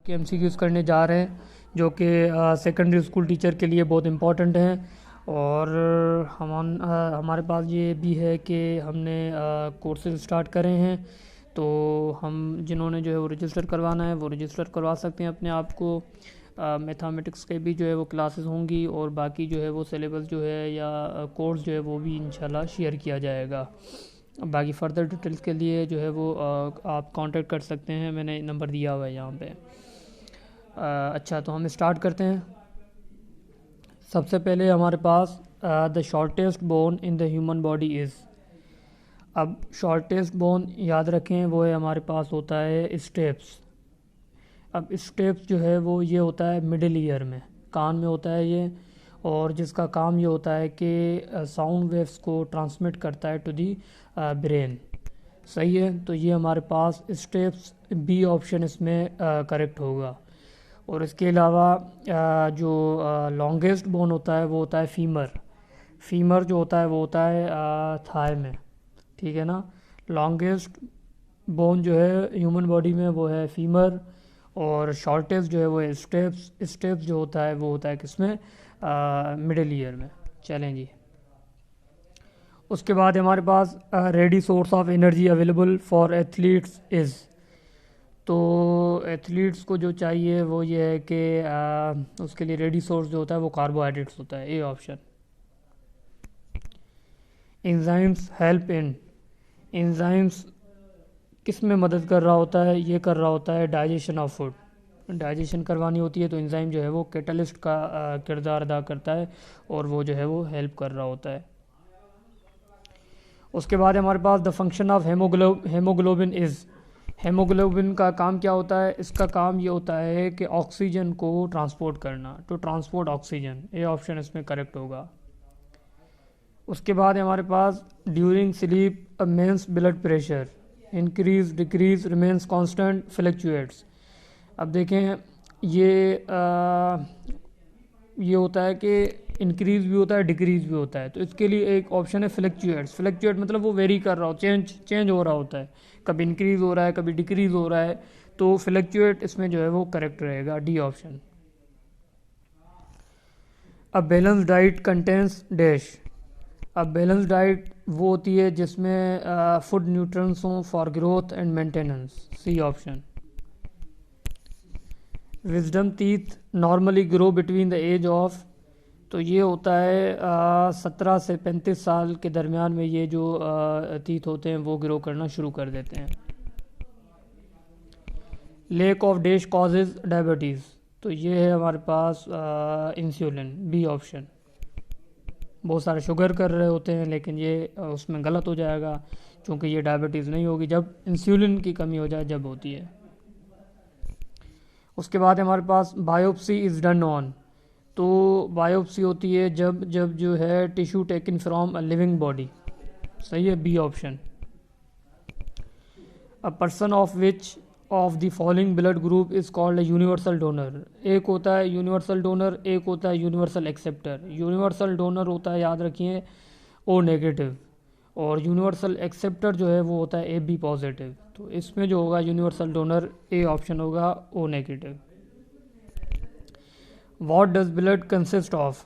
के एमसीक्यूज़ करने जा रहे हैं जो कि सेकेंडरी स्कूल टीचर के लिए बहुत इम्पोर्टेंट हैं। और हमारे पास ये भी है कि हमने कोर्सेज स्टार्ट करे हैं, तो हम जिन्होंने जो है वो रजिस्टर करवाना है वो रजिस्टर करवा सकते हैं अपने आप को। मैथमेटिक्स के भी जो है वो क्लासेस होंगी और बाकी जो है वो सिलेबस जो है या कोर्स जो है वो भी इंशाल्लाह शेयर किया जाएगा। बाकी फ़र्दर डिटेल्स के लिए जो है वो आप कांटेक्ट कर सकते हैं, मैंने नंबर दिया हुआ है यहाँ पे। अच्छा, तो हम स्टार्ट करते हैं। सबसे पहले हमारे पास the shortest bone in the human body is. अब शॉर्टेस्ट बोन याद रखें वो है हमारे पास होता है स्टेप्स। अब स्टेप्स जो है वो ये होता है मिडिल ईयर में, कान में होता है ये, और जिसका काम ये होता है कि साउंड वेव्स को ट्रांसमिट करता है टू दी ब्रेन। सही है, तो ये हमारे पास स्टेप्स बी ऑप्शन इसमें करेक्ट होगा। और इसके अलावा जो लॉन्गेस्ट बोन होता है वो होता है फीमर। फीमर जो होता है वो होता है थाई में, ठीक है ना। लॉन्गेस्ट बोन जो है ह्यूमन बॉडी में वो है फीमर, और शॉर्टेस्ट जो है वो है स्टेप्स। स्टेप्स जो होता है वो होता है किसमें, मिडिल ईयर में। चलें जी, उसके बाद हमारे पास ready source of energy available for athletes is. तो एथलीट्स को जो चाहिए वो ये है कि उसके लिए रेडी सोर्स जो होता है वो कार्बोहाइड्रेट्स होता है, A option. Enzymes help in. Enzymes किस में मदद कर रहा होता है, ये कर रहा होता है डाइजेशन ऑफ फूड। डाइजेशन करवानी होती है तो एंजाइम जो है वो कैटलिस्ट का किरदार अदा करता है और वो जो है वो हेल्प कर रहा होता है। उसके बाद हमारे पास the function of haemoglobin is. Haemoglobin का काम क्या होता है, इसका काम ये होता है कि ऑक्सीजन को ट्रांसपोर्ट करना, टू ट्रांसपोर्ट ऑक्सीजन, ये ऑप्शन इसमें करेक्ट होगा। उसके बाद हमारे पास during sleep man's blood pressure increase decrease remains constant fluctuates. अब देखें ये होता है कि इंक्रीज़ भी होता है डिक्रीज़ भी होता है, तो इसके लिए एक ऑप्शन है फ्लक्चुएट्स। फ्लक्चुएट मतलब वो वेरी कर रहा हो, चेंज हो रहा होता है, कभी इंक्रीज़ हो रहा है कभी डिक्रीज़ हो रहा है, तो फ्लक्चुएट इसमें जो है वो करेक्ट रहेगा, डी ऑप्शन। अब बैलेंस डाइट कंटेंस डैश। अब बैलेंस डाइट वो होती है जिसमें फूड न्यूट्रिएंट्स हों for growth and maintenance, C option. Wisdom teeth normally grow between the age of. तो ये होता है 17 से 35 साल के दरमियान में ये जो टीथ होते हैं वो ग्रो करना शुरू कर देते हैं। Lake of dash causes diabetes. तो ये है हमारे पास इंसुलिन, बी ऑप्शन। बहुत सारे शुगर कर रहे होते हैं लेकिन ये उसमें गलत हो जाएगा, क्योंकि ये डायबिटीज़ नहीं होगी, जब इंसुलिन की कमी हो जाए जब होती है। उसके बाद हमारे पास बायोप्सी इज़ डन ऑन। तो बायोप्सी होती है जब जो है tissue taken from a living body, सही है, B option. A person of which of the following blood group is called a universal donor. एक होता है यूनिवर्सल डोनर, एक होता है यूनिवर्सल एक्सेप्टर। यूनिवर्सल डोनर होता है, याद रखिए, ओ नेगेटिव, और यूनिवर्सल एक्सेप्टर जो है वो होता है ए बी पॉजिटिव। तो इसमें जो होगा यूनिवर्सल डोनर, ए ऑप्शन होगा, O negative. What does blood consist of.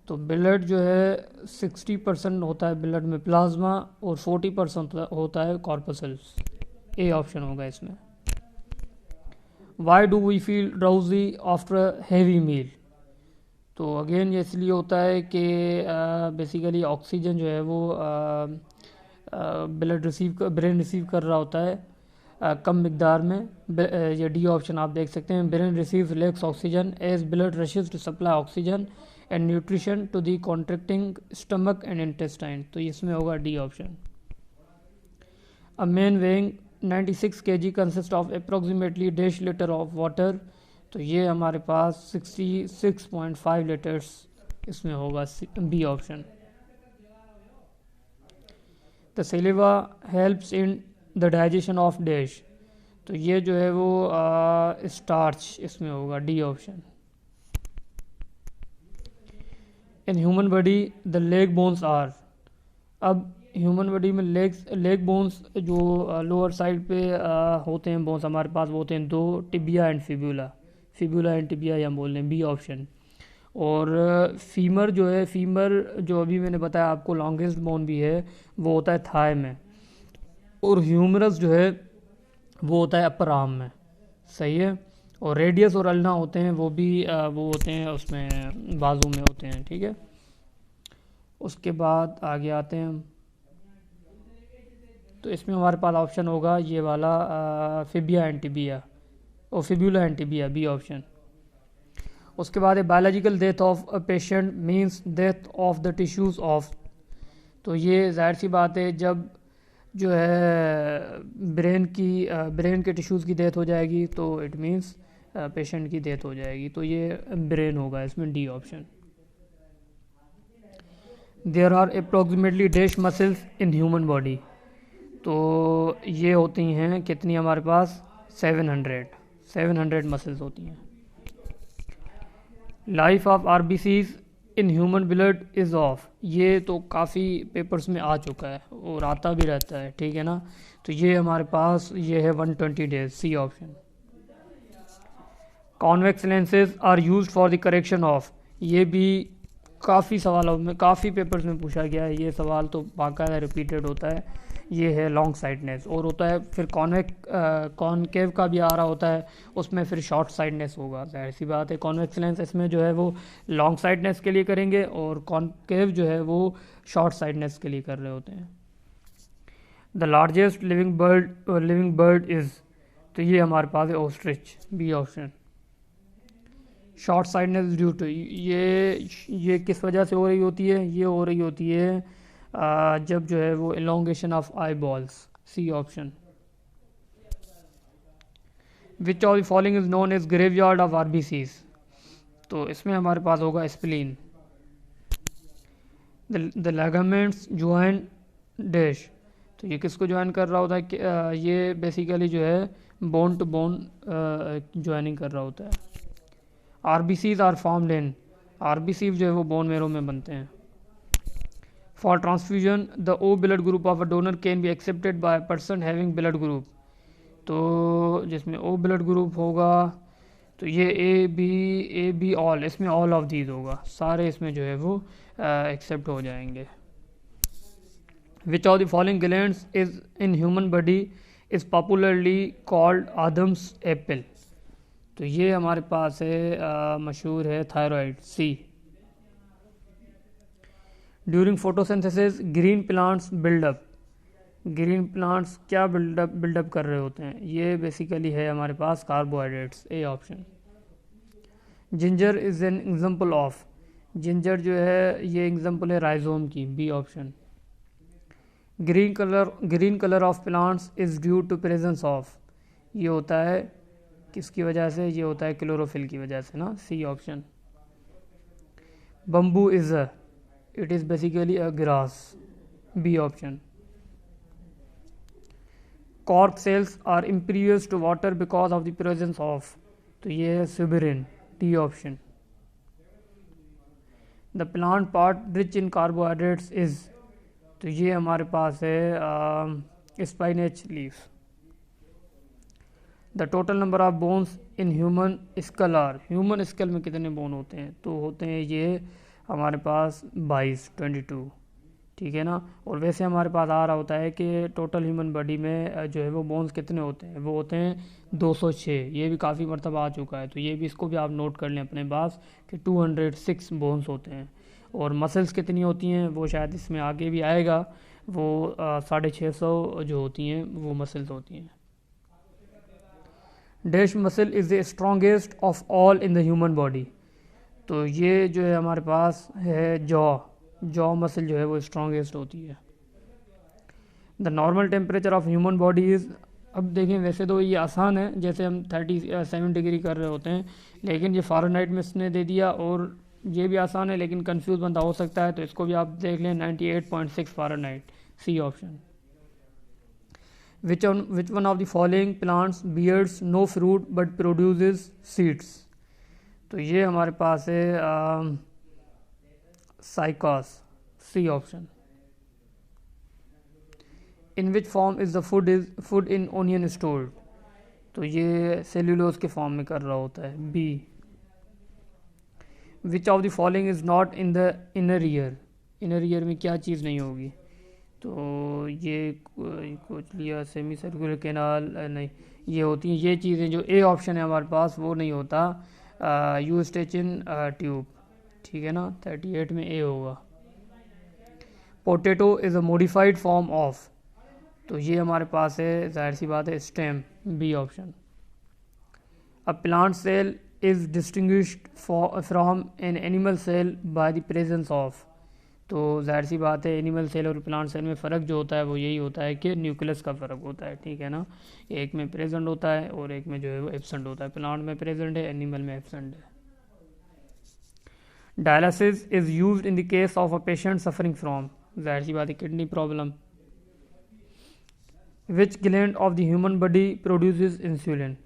तो ब्लड जो है 60% होता है ब्लड में प्लाज्मा और 40% होता है कॉर्पसल्स, ए ऑप्शन होगा इसमें। Why do we feel drowsy after heavy meal. तो अगेन ये इसलिए होता है कि बेसिकली ऑक्सीजन जो है वो ब्रेन रिसीव कर रहा होता है कम मिकदार में। ये डी ऑप्शन आप देख सकते हैं, brain receives less oxygen as blood rushes to supply oxygen and nutrition to the contracting stomach and intestine. तो इसमें होगा D option. A man weighing 96 kg consist of approximately dash litre of water. तो ये हमारे पास 66.5 litres इसमें होगा, B option. The saliva helps in the digestion of dash. तो ये जो है वो स्टार्च इसमें होगा, D option. In human body the leg bones are. अब ह्यूमन बॉडी में लेग बोन्स जो लोअर साइड पे होते हैं बोन्स हमारे पास, वो होते हैं 2, tibia and fibula. Fibula and tibia या बोल लें, बी ऑप्शन। और फीमर जो है, फीमर जो अभी मैंने बताया आपको लॉन्गेस्ट बोन भी है, वो होता है थाई में। और ह्यूमरस जो है वो होता है अपर आर्म में, सही है। और रेडियस और अल्ना होते हैं वो भी वो होते हैं उसमें बाजू में होते हैं, ठीक है। उसके बाद आगे आते हैं हम, तो इसमें हमारे पास ऑप्शन होगा ये वाला फिबिया एंड टिबिया और fibula and tibia, B option. उसके बाद है biological death of a patient means death of the tissues of. तो ये जाहिर सी बात है, जब जो है ब्रेन के टिश्यूज़ की डेथ हो जाएगी तो इट मींस पेशेंट की डेथ हो जाएगी, तो ये ब्रेन होगा इसमें, D option. There are approximately dash muscles in human body. तो ये होती हैं कितनी हमारे पास, 700 मसल्स होती हैं। Life of RBCs in human blood is of, ये तो काफ़ी पेपर्स में आ चुका है और आता भी रहता है, ठीक है ना। तो ये हमारे पास ये है 120 days, C option. Convex lenses are used for the correction of, ये भी काफ़ी सवालों में, काफ़ी पेपर्स में पूछा गया है ये सवाल, तो बाकायदा रिपीटेड होता है। ये है लॉन्ग साइडनेस, और होता है फिर कॉनकेव का भी आ रहा होता है, उसमें फिर शॉर्ट साइडनेस होगा। जाहिर सी बात है कॉन्वेक्स लेंस इसमें जो है वो लॉन्ग साइडनेस के लिए करेंगे, और कॉनकेव जो है वो शॉर्ट साइडनेस के लिए कर रहे होते हैं। The largest living bird is, तो ये हमारे पास है ostrich, B option. Short sightedness due to, ये किस वजह से हो रही होती है, ये हो रही होती है जब जो है वो elongation of eye balls, C option. Which of the following is known as graveyard of RBCs, तो इसमें हमारे पास होगा spleen. The ligaments join dash, तो ये किसको ज्वाइन कर रहा होता है कि ये बेसिकली जो है बोन टू बोन ज्वाइनिंग कर रहा होता है। RBCs are formed in, RBC जो है वो बोन मेरो में बनते हैं। For transfusion the O blood group of a donor can be accepted by person having blood group, तो जिसमें ओ ब्लड ग्रुप होगा तो ये ए बी ऑल, इसमें ऑल ऑफ दीज होगा, सारे इसमें जो है वो एक्सेप्ट हो जाएंगे। Which of the following glands is in human body is popularly called Adams apple, तो ये हमारे पास है मशहूर है thyroid, C. During photosynthesis green plants buildup, green plants क्या बिल्डअप कर रहे होते हैं, ये बेसिकली है हमारे पास carbohydrates, A option. Ginger is an example of, ginger जो है ये एग्जांपल है राइजोम की, B option. Green colour of plants is due to presence of, ये होता है किसकी वजह से, ये होता है क्लोरोफिल की वजह से ना, C option. Bamboo is it is basically a grass, B option. Cork cells are impervious to water because of the presence of, तो ये है suberin, D option. The plant part rich in carbohydrates is, तो ये हमारे पास है spinach leaf. The total number of bones in human skull are, human skull में कितने बोन होते हैं, तो होते हैं ये हमारे पास 22, ठीक है ना। और वैसे हमारे पास आ रहा होता है कि टोटल ह्यूमन बॉडी में जो है वो बोन्स कितने होते हैं, वो होते हैं 206, ये भी काफ़ी मरतबा आ चुका है, तो ये भी इसको भी आप नोट कर लें अपने पास कि 206 बोन्स होते हैं। और मसल्स कितनी होती हैं वो शायद इसमें आगे भी आएगा, वो 650 जो होती हैं वो मसल्स होती हैं। Dash muscle is the strongest of all in the human body, तो ये जो है हमारे पास है जॉ मसल जो है वो स्ट्रॉन्गेस्ट होती है। The normal temperature of human body is, अब देखें वैसे तो ये आसान है, जैसे हम 37 डिग्री कर रहे होते हैं, लेकिन ये फ़ारेनहाइट में इसने दे दिया, और ये भी आसान है लेकिन कंफ्यूज बंदा हो सकता है, तो इसको भी आप देख लें 98.6 Fahrenheit, C option. Which one of the following plants bears no fruit but produces seeds, तो ये हमारे पास है cycas, C option. In which form is the food in onion stored, तो ये सेल्यूलोज के फॉर्म में कर रहा होता है। B, which of the following is not in the inner ear, inner ear में क्या चीज़ नहीं होगी, तो ये कुछ लिया सेमी सर्कुलर कैनाल नहीं, ये होती हैं ये चीज़ें जो ए ऑप्शन है हमारे पास वो नहीं होता, यूस्टेचिन ट्यूब, ठीक है ना, 38 में ए होगा। Potato is a modified form of, तो ये हमारे पास है जाहिर सी बात है stem, B option. A plant cell is distinguished from an animal cell by the presence of, तो जाहिर सी बात है एनिमल सेल और प्लांट सेल में फ़र्क जो होता है वो यही होता है कि न्यूक्लियस का फ़र्क होता है, ठीक है ना, एक में प्रेजेंट होता है और एक में जो है वो एब्सेंट होता है, प्लांट में प्रेजेंट है, एनिमल में एब्सेंट है। Dialysis is used in the case of a patient suffering from, जाहिर सी बात है kidney problem. Which gland of the human body produces insulin,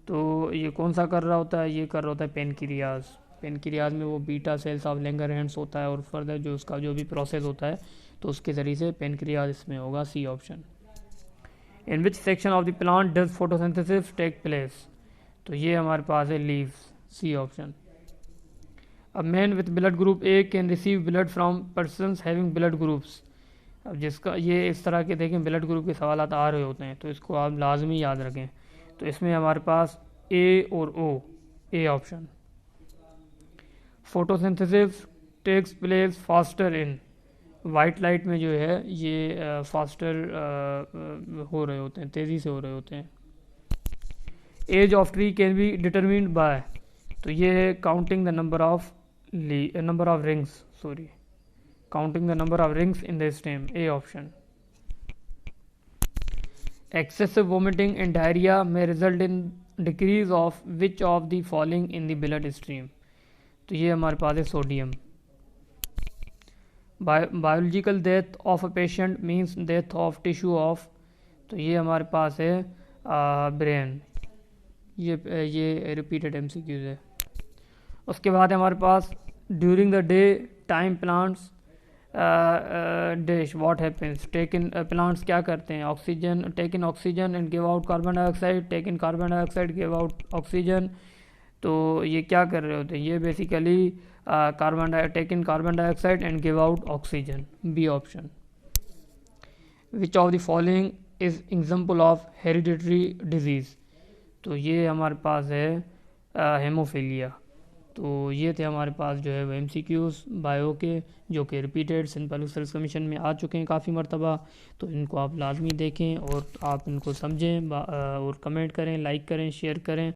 तो ये कौन सा कर रहा होता है, ये कर रहा होता है पेनक्रियाज, पेनक्रियाज में वो बीटा सेल्स ऑफ लैंगरहैंस होता है और फर्दर जो उसका जो भी प्रोसेस होता है तो उसके ज़रिए से पेनक्रियाज इसमें होगा, C option. In which section of the plant does photosynthesis take place, तो ये हमारे पास है leaves, C option. A man with blood group A can receive blood from persons having blood groups, अब जिसका ये इस तरह के देखें ब्लड ग्रुप के सवाल आ रहे होते हैं तो इसको आप लाजमी याद रखें, तो इसमें हमारे पास ए और O, A option. Photosynthesis takes place faster in, white light में जो है ये फास्टर हो रहे होते हैं, तेज़ी से हो रहे होते हैं। Age of tree can be determined by, तो ये है counting the number of rings, sorry, counting the number of rings in the stem, A option. Excessive vomiting and diarrhoea में result in decrease of which of the following in the blood stream, तो ये हमारे पास है sodium. Biological death of a patient means death of tissue of, तो ये हमारे पास है ब्रेन, ये रिपीटेड एमसीक्यूज है। उसके बाद हमारे पास during the day time plants dash what happens, take in, plants क्या करते हैं, oxygen, take in oxygen and give out carbon dioxide, take in carbon dioxide give out oxygen, तो ये क्या कर रहे होते हैं, ये basically take in carbon dioxide and give out oxygen, B option. Which of the following is example of hereditary disease, तो ये हमारे पास है हेमोफीलिया, तो ये थे हमारे पास जो है वो एमसीक्यूज़ बायो के जो कि रिपीटेड सिंपल सर्विस कमीशन में आ चुके हैं काफ़ी मरतबा, तो इनको आप लाजमी देखें और आप इनको समझें और कमेंट करें, लाइक करें, शेयर करें।